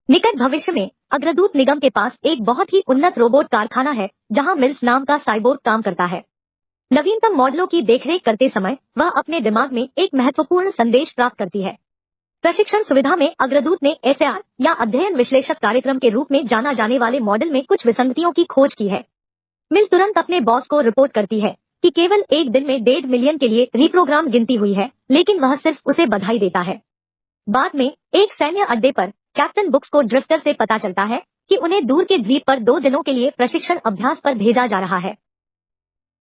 निकट भविष्य में अग्रदूत निगम के पास एक बहुत ही उन्नत रोबोट कारखाना है जहां मिल्स नाम का साइबोर्ग काम करता है। नवीनतम मॉडलों की देखरेख करते समय वह अपने दिमाग में एक महत्वपूर्ण संदेश प्राप्त करती है। प्रशिक्षण सुविधा में अग्रदूत ने एसएआर या अध्ययन विश्लेषक कार्यक्रम के रूप में जाना जाने वाले मॉडल में कुछ विसंगतियों की खोज की है। मिल तुरंत अपने बॉस को रिपोर्ट करती है कि केवल एक दिन में 1.5 मिलियन के लिए रिप्रोग्राम गिनती हुई है, लेकिन वह सिर्फ उसे बधाई देता है। बाद में एक सैन्य अड्डे पर कैप्टन बुक्स को ड्रिफ्टर से पता चलता है कि उन्हें दूर के द्वीप पर 2 दिनों के लिए प्रशिक्षण अभ्यास पर भेजा जा रहा है।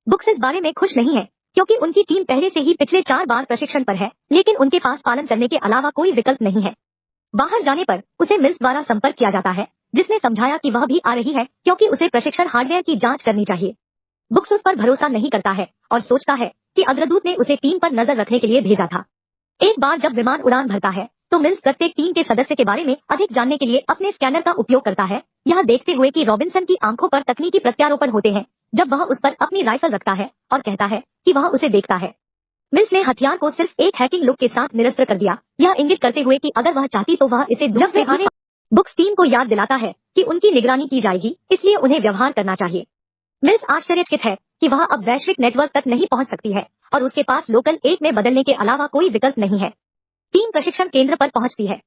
बुक्स इस बारे में खुश नहीं है क्योंकि उनकी टीम पहले से ही पिछले 4 बार प्रशिक्षण पर है, लेकिन उनके पास पालन करने के अलावा कोई विकल्प नहीं है। बाहर जाने पर उसे मिल्स द्वारा संपर्क किया जाता है, जिसने समझाया कि वह भी आ रही है क्योंकि उसे प्रशिक्षण हार्डवेयर की जांच करनी चाहिए। बुक्स उस पर भरोसा नहीं करता है और सोचता है कि अग्रदूत ने उसे टीम पर नजर रखने के लिए भेजा था। एक बार जब विमान उड़ान भरता है तो मिल्स प्रत्येक टीम के सदस्य के बारे में अधिक जानने के लिए अपने स्कैनर का उपयोग करता है, यह देखते हुए कि रॉबिन्सन की आंखों पर तकनीकी प्रत्यारोपण होते हैं जब वह उस पर अपनी राइफल रखता है और कहता है कि वह उसे देखता है। मिल्स ने हथियार को सिर्फ एक हैकिंग लुक के साथ निरस्त कर दिया, यह इंगित करते हुए कि अगर वह चाहती तो वह इसे दूर से आने। बुक्स टीम को याद दिलाता है कि उनकी निगरानी की जाएगी, इसलिए उन्हें व्यवहार करना चाहिए। मिल्स आश्चर्यचकित है कि वह अब वैश्विक नेटवर्क तक नहीं पहुंच सकती है और उसके पास लोकल 1 में बदलने के अलावा कोई विकल्प नहीं है। टीम प्रशिक्षण केंद्र पर पहुंचती है।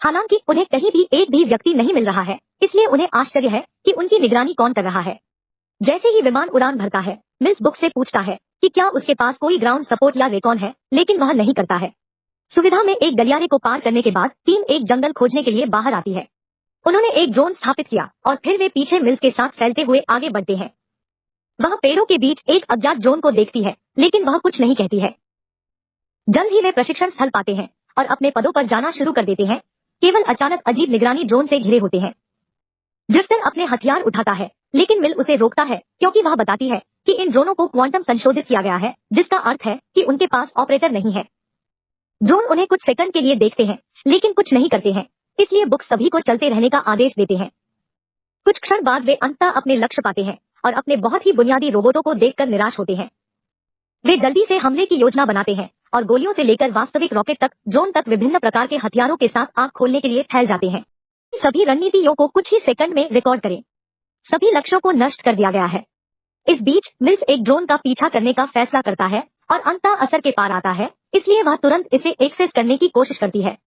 हालांकि उन्हें कहीं भी एक भी व्यक्ति नहीं मिल रहा है, इसलिए उन्हें आश्चर्य है कि उनकी निगरानी कौन कर रहा है। जैसे ही विमान उड़ान भरता है, मिल्स बुक्स से पूछता है कि क्या उसके पास कोई ग्राउंड सपोर्ट या रेकॉन है, लेकिन वह नहीं करता है। सुविधा में एक गलियारे को पार करने के बाद टीम एक जंगल खोजने के लिए बाहर आती है। उन्होंने एक ड्रोन स्थापित किया और फिर वे पीछे मिल्स के साथ फैलते हुए आगे बढ़ते हैं। वह पेड़ों के बीच एक अज्ञात ड्रोन को देखती है, लेकिन वह कुछ नहीं कहती है। जल्द ही वे प्रशिक्षण स्थल पाते हैं और अपने पदों पर जाना शुरू कर देते हैं। केवल अचानक अजीब निगरानी ड्रोन से घिरे होते हैं। ड्रिफ्टर अपने हथियार उठाता है, लेकिन मिल उसे रोकता है क्योंकि वह बताती है कि इन ड्रोनों को क्वांटम संशोधित किया गया है, जिसका अर्थ है कि उनके पास ऑपरेटर नहीं है। ड्रोन उन्हें कुछ सेकंड के लिए देखते हैं, लेकिन कुछ नहीं करते हैं, इसलिए बुक्स सभी को चलते रहने का आदेश देते हैं। कुछ क्षण बाद वे अंततः अपने लक्ष्य पाते हैं और अपने बहुत ही बुनियादी रोबोटों को देखकर निराश होते हैं। वे जल्दी से हमले की योजना बनाते हैं और गोलियों से लेकर वास्तविक रॉकेट तक, ड्रोन तक विभिन्न प्रकार के हथियारों के साथ आंख खोलने के लिए फैल जाते हैं। सभी रणनीतियों को कुछ ही सेकंड में रिकॉर्ड करें। सभी लक्ष्यों को नष्ट कर दिया गया है। इस बीच मिल्स एक ड्रोन का पीछा करने का फैसला करता है और अंततः असर के पार आता है, इसलिए वह तुरंत इसे एक्सेस करने की कोशिश करती है।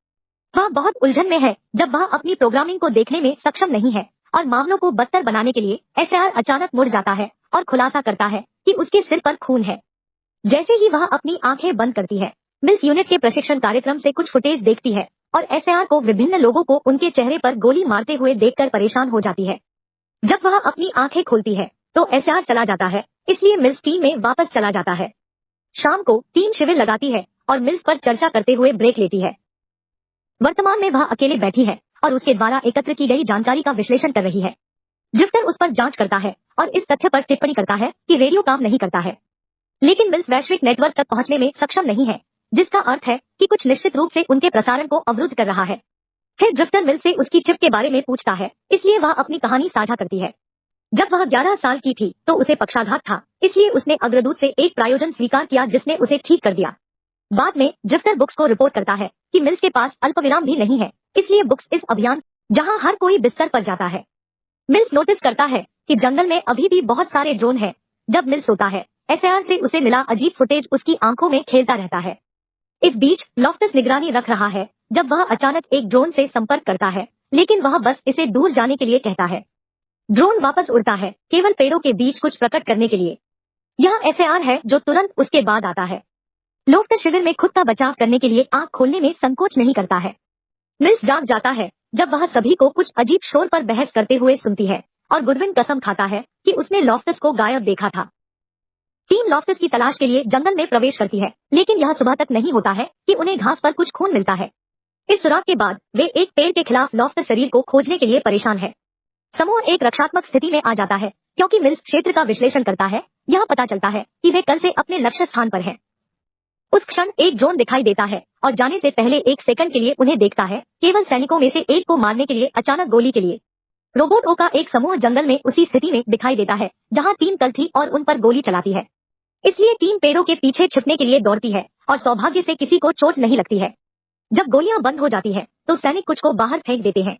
वह बहुत उलझन में है जब वह अपनी प्रोग्रामिंग को देखने में सक्षम नहीं है और मामलों को बदतर बनाने के लिए एसएआर अचानक मुड़ जाता है और खुलासा करता है कि उसके सिर पर खून है। जैसे ही वह अपनी आंखें बंद करती है, मिल्स यूनिट के प्रशिक्षण कार्यक्रम से कुछ फुटेज देखती है और एसएआर को विभिन्न लोगों को उनके चेहरे पर गोली मारते हुए देखकर परेशान हो जाती है। जब वह अपनी आंखें खोलती है तो एसएआर चला जाता है, इसलिए मिल्स टीम में वापस चला जाता है। शाम को टीम शिविर लगाती है और मिल्स पर चर्चा करते हुए ब्रेक लेती है। वर्तमान में वह अकेले बैठी है और उसके द्वारा एकत्र की गई जानकारी का विश्लेषण कर रही है। ड्रिफ्टर उस पर जांच करता है और इस तथ्य पर टिप्पणी करता है कि रेडियो काम नहीं करता है, लेकिन मिल्स वैश्विक नेटवर्क तक पहुंचने में सक्षम नहीं है, जिसका अर्थ है कि कुछ निश्चित रूप से उनके प्रसारण को अवरुद्ध कर रहा है। फिर ड्रिफ्टर मिल्स से उसकी चिप के बारे में पूछता है, इसलिए वह अपनी कहानी साझा करती है। जब वह 11 साल की थी तो उसे पक्षाघात था, इसलिए उसने अग्रदूत से एक प्रायोजन स्वीकार किया जिसने उसे ठीक कर दिया। बाद में ड्रिफ्टर बुक्स को रिपोर्ट करता है कि मिल्स के पास अल्पविराम भी नहीं है, इसलिए बुक्स इस अभियान जहां हर कोई बिस्तर पर जाता है। मिल्स नोटिस करता है कि जंगल में अभी भी बहुत सारे ड्रोन हैं। जब मिल्स सोता है, एसएआर से उसे मिला अजीब फुटेज उसकी आंखों में खेलता रहता है। इस बीच लॉफ्टस निगरानी रख रहा है जब वह अचानक एक ड्रोन से संपर्क करता है, लेकिन वह बस इसे दूर जाने के लिए कहता है। ड्रोन वापस उड़ता है, केवल पेड़ों के बीच कुछ प्रकट करने के लिए। यह एसएआर है जो तुरंत उसके बाद आता है। लॉफ्टस शिविर में खुद का बचाव करने के लिए आंख खोलने में संकोच नहीं करता है। मिल्स जाग जाता है जब वह सभी को कुछ अजीब शोर पर बहस करते हुए सुनती है और गुडविन कसम खाता है कि उसने लॉफ्टस को गायब देखा था। टीम लॉफ्टस की तलाश के लिए जंगल में प्रवेश करती है, लेकिन यह सुबह तक नहीं होता है कि उन्हें घास पर कुछ खून मिलता है। इस सुराग के बाद वे एक पेड़ के खिलाफ लॉफ्टस शरीर को खोजने के लिए परेशान है। समूह एक रक्षात्मक स्थिति में आ जाता है क्योंकि मिल्स क्षेत्र का विश्लेषण करता है। यह पता चलता है कि वे कल से अपने लक्ष्य स्थान पर हैं। उस क्षण एक ड्रोन दिखाई देता है और जाने से पहले एक सेकंड के लिए उन्हें देखता है, केवल सैनिकों में से एक को मारने के लिए अचानक गोली के लिए। रोबोटों का एक समूह जंगल में उसी स्थिति में दिखाई देता है जहां टीम कल थी और उन पर गोली चलाती है। इसलिए टीम पेड़ों के पीछे छिपने के लिए दौड़ती है और सौभाग्य से किसी को चोट नहीं लगती है। जब गोलियां बंद हो जाती हैं, तो सैनिक कुछ को बाहर फेंक देते हैं।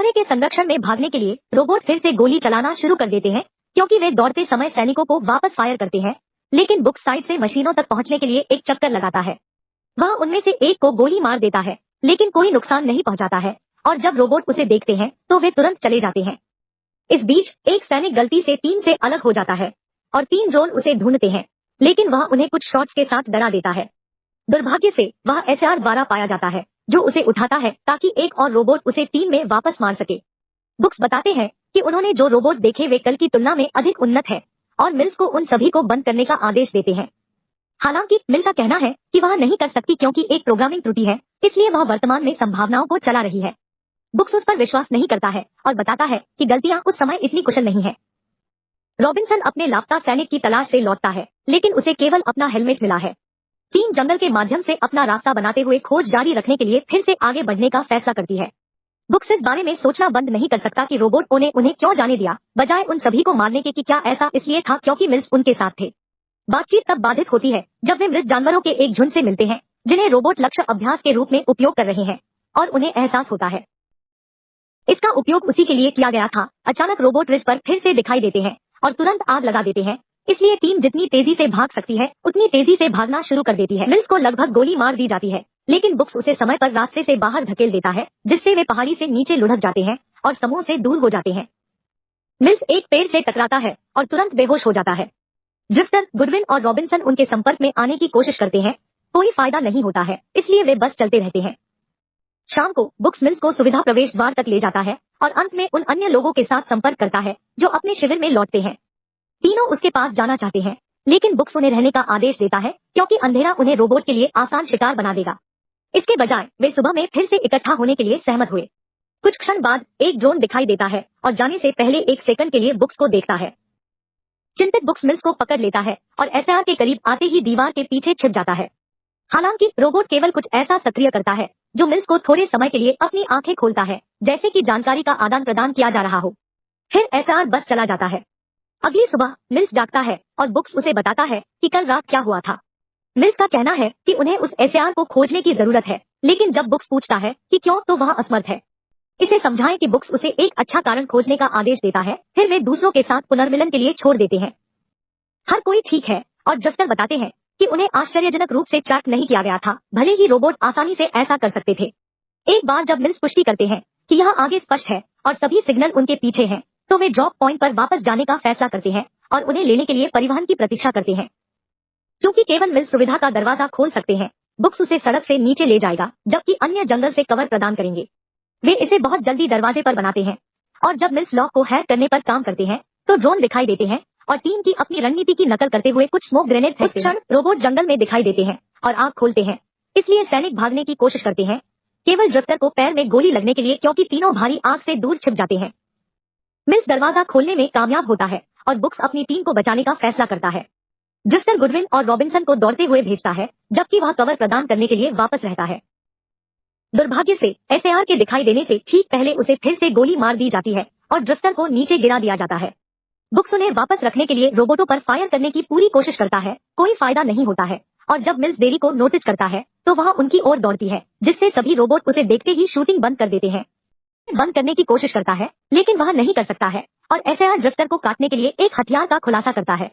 कोहरे के संरक्षण में भागने के लिए रोबोट फिर से गोली चलाना शुरू कर देते हैं, क्योंकि वे दौड़ते समय सैनिकों को वापस फायर करते हैं। लेकिन बुक्स साइड से मशीनों तक पहुंचने के लिए एक चक्कर लगाता है। वह उनमें से एक को गोली मार देता है, लेकिन कोई नुकसान नहीं पहुंचाता है, और जब रोबोट उसे देखते हैं तो वे तुरंत चले जाते हैं। इस बीच एक सैनिक गलती से टीम से अलग हो जाता है और 3 ड्रोन उसे ढूंढते हैं, लेकिन वह उन्हें कुछ शॉट्स के साथ डरा देता है। दुर्भाग्य से वह एसआर द्वारा पाया जाता है, जो उसे उठाता है ताकि एक और रोबोट उसे टीम में वापस मार सके। बुक्स बताते हैं कि उन्होंने जो रोबोट देखे वे कल की तुलना में अधिक उन्नत है, और मिल्स को उन सभी को बंद करने का आदेश देते हैं। हालांकि मिल का कहना है कि वह नहीं कर सकती क्योंकि एक प्रोग्रामिंग त्रुटि है, इसलिए वह वर्तमान में संभावनाओं को चला रही है। बुक्स उस पर विश्वास नहीं करता है और बताता है कि गलतियां उस समय इतनी कुशल नहीं है। रॉबिन्सन अपने लापता सैनिक की तलाश से लौटता है, लेकिन उसे केवल अपना हेलमेट मिला है। टीम जंगल के माध्यम से अपना रास्ता बनाते हुए खोज जारी रखने के लिए फिर से आगे बढ़ने का फैसला करती है। बुक्स इस बारे में सोचना बंद नहीं कर सकता कि रोबोटों ने उन्हें क्यों जाने दिया, बजाय उन सभी को मारने के। कि क्या ऐसा इसलिए था क्योंकि मिल्स उनके साथ थे? बातचीत तब बाधित होती है जब वे मृत जानवरों के एक झुंड से मिलते हैं, जिन्हें रोबोट लक्ष्य अभ्यास के रूप में उपयोग कर रहे हैं, और उन्हें एहसास होता है इसका उपयोग उसी के लिए किया गया था। अचानक रोबोट रिज पर फिर से दिखाई देते हैं और तुरंत आग लगा देते हैं, इसलिए टीम जितनी तेजी से भाग सकती है उतनी तेजी से भागना शुरू कर देती है। मिल्स को लगभग गोली मार दी जाती है, लेकिन बुक्स उसे समय पर रास्ते से बाहर धकेल देता है, जिससे वे पहाड़ी से नीचे लुढ़क जाते हैं और समूह से दूर हो जाते हैं। मिल्स एक पेड़ से टकराता है और तुरंत बेहोश हो जाता है। ड्रिफ्टर, गुडविन और रॉबिन्सन उनके संपर्क में आने की कोशिश करते हैं, कोई फायदा नहीं होता है, इसलिए वे बस चलते रहते हैं। शाम को बुक्स मिल्स को सुविधा प्रवेश द्वार तक ले जाता है और अंत में उन अन्य लोगों के साथ संपर्क करता है जो अपने शिविर में लौटते हैं। तीनों उसके पास जाना चाहते हैं, लेकिन बुक्स उन्हें रहने का आदेश देता है क्योंकि अंधेरा उन्हें रोबोट के लिए आसान शिकार बना देगा। इसके बजाय वे सुबह में फिर से इकट्ठा होने के लिए सहमत हुए। कुछ क्षण बाद एक ड्रोन दिखाई देता है और जाने से पहले 1 सेकंड के लिए बुक्स को देखता है। चिंतित बुक्स मिल्स को पकड़ लेता है और एसआर के करीब आते ही दीवार के पीछे छिप जाता है। हालांकि रोबोट केवल कुछ ऐसा सक्रिय करता है जो मिल्स को थोड़े समय के लिए अपनी आंखें खोलता है, जैसे कि जानकारी का आदान प्रदान किया जा रहा हो। फिर एसआर बस चला जाता है। अगली सुबह मिल्स जागता है और बुक्स उसे बताता है कि कल रात क्या हुआ था। मिल्स का कहना है कि उन्हें उस एसआर को खोजने की जरूरत है, लेकिन जब बुक्स पूछता है कि क्यों, तो वह असमर्थ है। इसे समझाएं कि बुक्स उसे एक अच्छा कारण खोजने का आदेश देता है, फिर वे दूसरों के साथ पुनर्मिलन के लिए छोड़ देते हैं। हर कोई ठीक है, और ड्रिफ्टर बताते हैं कि उन्हें आश्चर्यजनक रूप से ट्रैक नहीं किया गया था, भले ही रोबोट आसानी से ऐसा कर सकते थे। एक बार जब मिल्स पुष्टि करते हैं कि यह आगे स्पष्ट है और सभी सिग्नल उनके पीछे हैं, तो वे ड्रॉप पॉइंट पर वापस जाने का फैसला करते हैं और उन्हें लेने के लिए परिवहन की प्रतीक्षा करते हैं। क्योंकि केवल मिल्स सुविधा का दरवाजा खोल सकते हैं, बुक्स उसे सड़क से नीचे ले जाएगा, जबकि अन्य जंगल से कवर प्रदान करेंगे। वे इसे बहुत जल्दी दरवाजे पर बनाते हैं, और जब मिल्स लॉक को हैक करने पर काम करते हैं तो ड्रोन दिखाई देते हैं और टीम की अपनी रणनीति की नकल करते हुए कुछ स्मोक ग्रेनेड फेंकते हैं। रोबोट जंगल में दिखाई देते हैं और आग खोलते हैं, इसलिए सैनिक भागने की कोशिश करते हैं, केवल ड्रिफ्टर को पैर में गोली लगने के लिए, क्योंकि तीनों भारी आग से दूर छिप जाते हैं। मिल्स दरवाजा खोलने में कामयाब होता है और बुक्स अपनी टीम को बचाने का फैसला करता है। ड्रिफ्टर गुडविन और रॉबिन्सन को दौड़ते हुए भेजता है, जबकि वह कवर प्रदान करने के लिए वापस रहता है। दुर्भाग्य से एसआर के दिखाई देने से ठीक पहले उसे फिर से गोली मार दी जाती है और ड्रिफ्टर को नीचे गिरा दिया जाता है। बुक्स उन्हें वापस रखने के लिए रोबोटों पर फायर करने की पूरी कोशिश करता है, कोई फायदा नहीं होता है, और जब मिल्स देरी को नोटिस करता है तो वह उनकी ओर दौड़ती है, जिससे सभी रोबोट उसे देखते ही शूटिंग बंद कर देते हैं। बंद करने की कोशिश करता है, लेकिन वह नहीं कर सकता है, और एसआर ड्रिफ्टर को काटने के लिए एक हथियार का खुलासा करता है।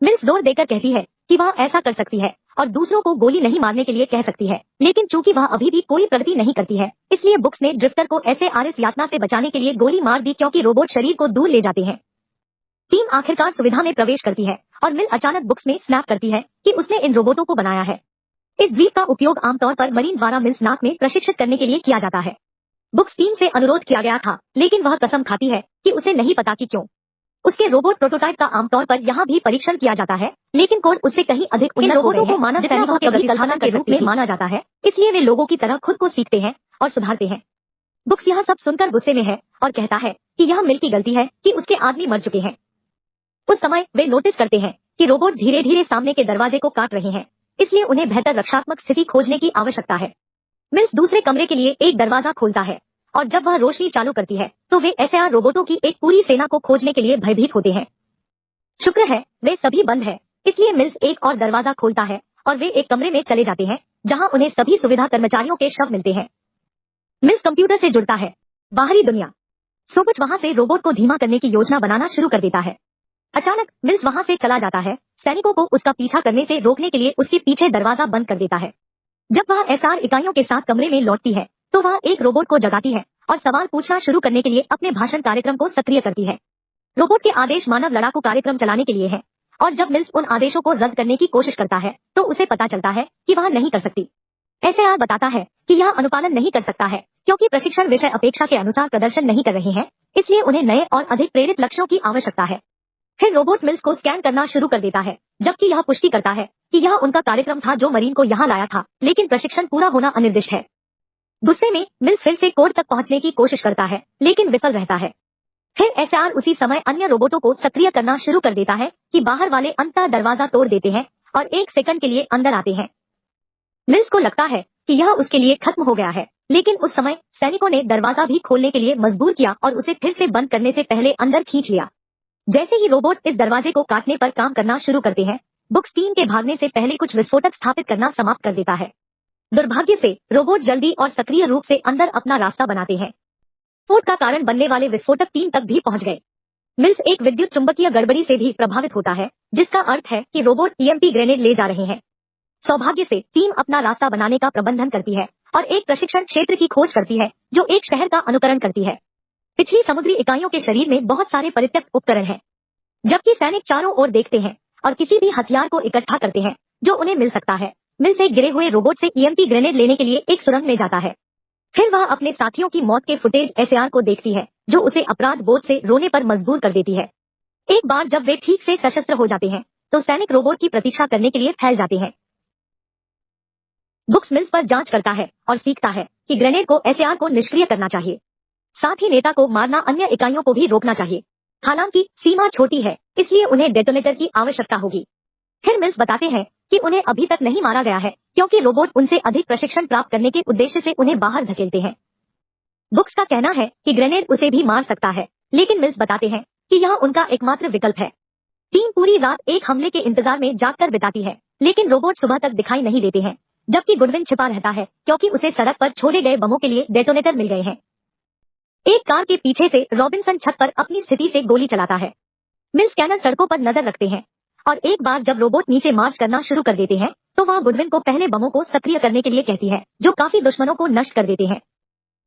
मिल्स जोर देकर कहती है कि वह ऐसा कर सकती है और दूसरों को गोली नहीं मारने के लिए कह सकती है, लेकिन चूंकि वह अभी भी कोई प्रगति नहीं करती है, इसलिए बुक्स ने ड्रिफ्टर को एसआर इस यातना से बचाने के लिए गोली मार दी, क्योंकि रोबोट शरीर को दूर ले जाते हैं। टीम आखिरकार सुविधा में प्रवेश करती है और मिल अचानक बुक्स में स्नैप करती है कि उसने इन रोबोटों को बनाया है। इस द्वीप का उपयोग आमतौर पर मरीन द्वारा मिल्स नाक में प्रशिक्षित करने के लिए किया जाता है। बुक्स टीम से अनुरोध किया गया था, लेकिन वह कसम खाती है कि उसे नहीं पता कि क्यों। उसके रोबोट प्रोटोटाइप का आमतौर पर यहाँ भी परीक्षण किया जाता है, लेकिन कोड उससे कहीं अधिक उन्नत हो गए हैं। मानव सैनिकों के प्रतिस्थापन के रूप में माना जाता है, इसलिए वे लोगों की तरह खुद को सीखते हैं और सुधारते हैं। बुक्स यह सब सुनकर गुस्से में है और कहता है कि यह मिल की गलती है कि उसके आदमी मर चुके हैं। उस समय वे नोटिस करते हैं कि रोबोट धीरे धीरे सामने के दरवाजे को काट रहे हैं, इसलिए उन्हें बेहतर रक्षात्मक स्थिति खोजने की आवश्यकता है। मिल्स दूसरे कमरे के लिए एक दरवाजा खोलता है और जब वह रोशनी चालू करती है तो वे एसआर रोबोटों की एक पूरी सेना को खोजने के लिए भयभीत होते हैं। शुक्र है वे सभी बंद है, इसलिए मिल्स एक और दरवाजा खोलता है और वे एक कमरे में चले जाते हैं जहां उन्हें सभी सुविधा कर्मचारियों के शव मिलते हैं। मिल्स कंप्यूटर से जुड़ता है। बाहरी दुनिया सोबुच वहां से रोबोट को धीमा करने की योजना बनाना शुरू कर देता है। अचानक मिल्स वहां से चला जाता है, सैनिकों को उसका पीछा करने से रोकने के लिए उसके पीछे दरवाजा बंद कर देता है। जब वह एसआर इकाइयों के साथ कमरे में लौटती है तो वह एक रोबोट को जगाती है और सवाल पूछना शुरू करने के लिए अपने भाषण कार्यक्रम को सक्रिय करती है। रोबोट के आदेश मानव लड़ाकू कार्यक्रम चलाने के लिए है और जब मिल्स उन आदेशों को रद्द करने की कोशिश करता है तो उसे पता चलता है कि वह नहीं कर सकती। एसआर बताता है कि यह अनुपालन नहीं कर सकता है क्योंकि प्रशिक्षण विषय अपेक्षा के अनुसार प्रदर्शन नहीं कर रहे हैं, इसलिए उन्हें नए और अधिक प्रेरित लक्ष्यों की आवश्यकता है। फिर रोबोट मिल्स को स्कैन करना शुरू कर देता है, जबकि यह पुष्टि करता है कि यह उनका कार्यक्रम था जो मरीन को यहाँ लाया था, लेकिन प्रशिक्षण पूरा होना अनिर्दिष्ट है। गुस्से में मिल्स फिर से कोड तक पहुंचने की कोशिश करता है, लेकिन विफल रहता है। फिर एसआर उसी समय अन्य रोबोटों को सक्रिय करना शुरू कर देता है कि बाहर वाले अंततः दरवाजा तोड़ देते हैं और 1 सेकंड के लिए अंदर आते हैं। मिल्स को लगता है कि यह उसके लिए खत्म हो गया है, लेकिन उस समय सैनिकों ने दरवाजा भी खोलने के लिए मजबूर किया और उसे फिर से बंद करने से पहले अंदर खींच लिया। जैसे ही रोबोट इस दरवाजे को काटने पर काम करना शुरू करते हैं, बुक्स टीम के भागने से पहले कुछ विस्फोटक स्थापित करना समाप्त कर देता है। दुर्भाग्य से रोबोट जल्दी और सक्रिय रूप से अंदर अपना रास्ता बनाते हैं। विस्फोट का कारण बनने वाले विस्फोटक टीम तक भी पहुंच गए। मिल्स एक विद्युत चुंबकीय गड़बड़ी से भी प्रभावित होता है, जिसका अर्थ है कि रोबोट ईएमपी ग्रेनेड ले जा रहे हैं। सौभाग्य से टीम अपना रास्ता बनाने का प्रबंधन करती है और एक प्रशिक्षण क्षेत्र की खोज करती है जो एक शहर का अनुकरण करती है। पिछली समुद्री इकाइयों के शरीर में बहुत सारे परित्यक्त उपकरण हैं, जबकि सैनिक चारों ओर देखते हैं और किसी भी हथियार को इकट्ठा करते हैं जो उन्हें मिल सकता है। मिल्स एक गिरे हुए रोबोट से ईएमपी ग्रेनेड लेने के लिए एक सुरंग में जाता है। फिर वह अपने साथियों की मौत के फुटेज एसआर को देखती है, जो उसे अपराध बोध से रोने पर मजबूर कर देती है। एक बार जब वे ठीक से सशस्त्र हो जाते हैं तो सैनिक रोबोट की प्रतीक्षा करने के लिए फैल जाते हैं। बुक्स मिल्स पर जांच करता है और सीखता है कि ग्रेनेड को एसआर को निष्क्रिय करना चाहिए, साथ ही नेता को मारना अन्य इकाइयों को भी रोकना चाहिए। हालांकि सीमा छोटी है, इसलिए उन्हें डेटोनेटर की आवश्यकता होगी। फिर मिल्स बताते हैं कि उन्हें अभी तक नहीं मारा गया है क्योंकि रोबोट उनसे अधिक प्रशिक्षण प्राप्त करने के उद्देश्य से उन्हें बाहर धकेलते हैं। बुक्स का कहना है कि ग्रेनेड उसे भी मार सकता है, लेकिन मिल्स बताते हैं कि यह उनका एकमात्र विकल्प है। टीम पूरी रात एक हमले के इंतजार में जागकर बिताती है, लेकिन रोबोट सुबह तक दिखाई नहीं देते हैं, जबकि गुडविन छिपा रहता है क्योंकि उसे सड़क पर छोड़े गए बमों के लिए डेटोनेटर मिल गए हैं। एक कार के पीछे से रॉबिन्सन छत पर अपनी स्थिति से गोली चलाता है। मिल्स स्कैनर सड़कों पर नजर रखते हैं और एक बार जब रोबोट नीचे मार्च करना शुरू कर देते हैं तो वह गुडविन को पहले बमों को सक्रिय करने के लिए कहती है, जो काफी दुश्मनों को नष्ट कर देते हैं।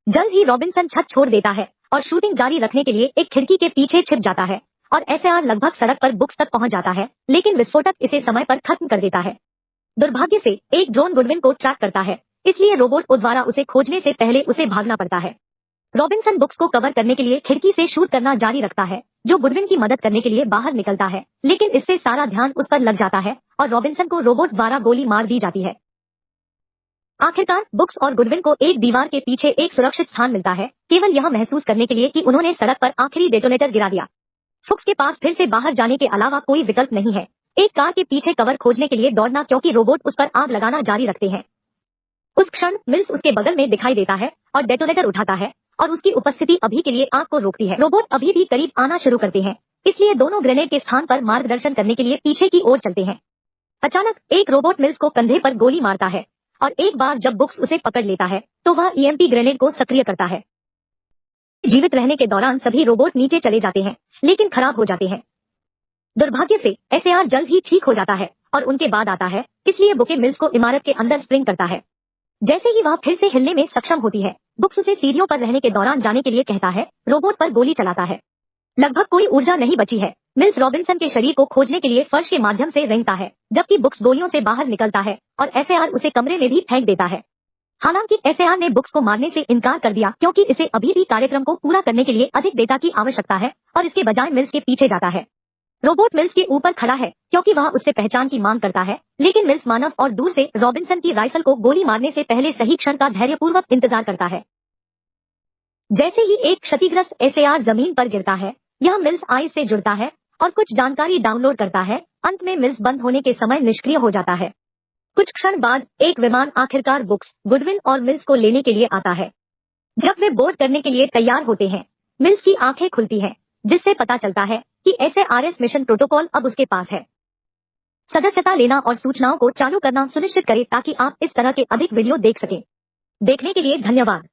जल्द ही रॉबिन्सन छत छोड़ देता है और शूटिंग जारी रखने के लिए एक खिड़की के पीछे छिप जाता है और एसआर लगभग सड़क पर बुक्स तक पहुंच जाता है, लेकिन विस्फोटक इसे समय पर खत्म कर देता है। दुर्भाग्य से एक ड्रोन गुडविन को ट्रैक करता है, इसलिए रोबोट को द्वारा उसे खोजने से पहले उसे भागना पड़ता है। रॉबिन्सन बुक्स को कवर करने के लिए खिड़की से शूट करना जारी रखता है, जो गुडविन की मदद करने के लिए बाहर निकलता है, लेकिन इससे सारा ध्यान उस पर लग जाता है और रॉबिन्सन को रोबोट द्वारा गोली मार दी जाती है। आखिरकार बुक्स और गुडविन को एक दीवार के पीछे एक सुरक्षित स्थान मिलता है, केवल यह महसूस करने के लिए कि उन्होंने सड़क पर आखिरी डेटोनेटर गिरा दिया। फुक्स के पास फिर से बाहर जाने के अलावा कोई विकल्प नहीं है, एक कार के पीछे कवर खोजने के लिए दौड़ना, क्योंकि रोबोट उस पर आग लगाना जारी रखते हैं। उस क्षण मिल्स उसके बगल में दिखाई देता है और डेटोनेटर उठाता है और उसकी उपस्थिति अभी के लिए आग को रोकती है। रोबोट अभी भी करीब आना शुरू करते हैं, इसलिए दोनों ग्रेनेड के स्थान पर मार्गदर्शन करने के लिए पीछे की ओर चलते हैं। अचानक एक रोबोट मिल्स को कंधे पर गोली मारता है और एक बार जब बुक्स उसे पकड़ लेता है तो वह ईएमपी ग्रेनेड को सक्रिय करता है। जीवित रहने के दौरान सभी रोबोट नीचे चले जाते हैं, लेकिन खराब हो जाते हैं। दुर्भाग्य से एसआर जल्द ही ठीक हो जाता है और उनके बाद आता है, इसलिए बुके मिल्स को इमारत के अंदर स्प्रिंग करता है। जैसे ही वह फिर से हिलने में सक्षम होती है, बुक्स उसे सीढ़ियों पर रहने के दौरान जाने के लिए कहता है, रोबोट पर गोली चलाता है। लगभग कोई ऊर्जा नहीं बची है। मिल्स रॉबिन्सन के शरीर को खोजने के लिए फर्श के माध्यम से रेंगता है, जबकि बुक्स गोलियों से बाहर निकलता है और एसआर उसे कमरे में भी फेंक देता है। हालांकि एसआर ने बुक्स को मारने से इनकार कर दिया क्योंकि इसे अभी भी कार्यक्रम को पूरा करने के लिए अधिक डेटा की आवश्यकता है और इसके बजाय मिल्स के पीछे जाता है। रोबोट मिल्स के ऊपर खड़ा है क्योंकि वह उससे पहचान की मांग करता है, लेकिन मिल्स मानव और दूर से रॉबिन्सन की राइफल को गोली मारने से पहले सही क्षण का धैर्यपूर्वक इंतजार करता है। जैसे ही एक क्षतिग्रस्त एसआर जमीन पर गिरता है, यह मिल्स आईज से जुड़ता है और कुछ जानकारी डाउनलोड करता है। अंत में मिल्स बंद होने के समय निष्क्रिय हो जाता है। कुछ क्षण बाद एक विमान आखिरकार बुक्स, गुडविन और मिल्स को लेने के लिए आता है। जब वे बोर्ड करने के लिए तैयार होते हैं, मिल्स की आंखें खुलती हैं, जिससे पता चलता है कि एसआरएस मिशन प्रोटोकॉल अब उसके पास है। सदस्यता लेना और सूचनाओं को चालू करना सुनिश्चित करें ताकि आप इस तरह के अधिक वीडियो देख सकें। देखने के लिए धन्यवाद।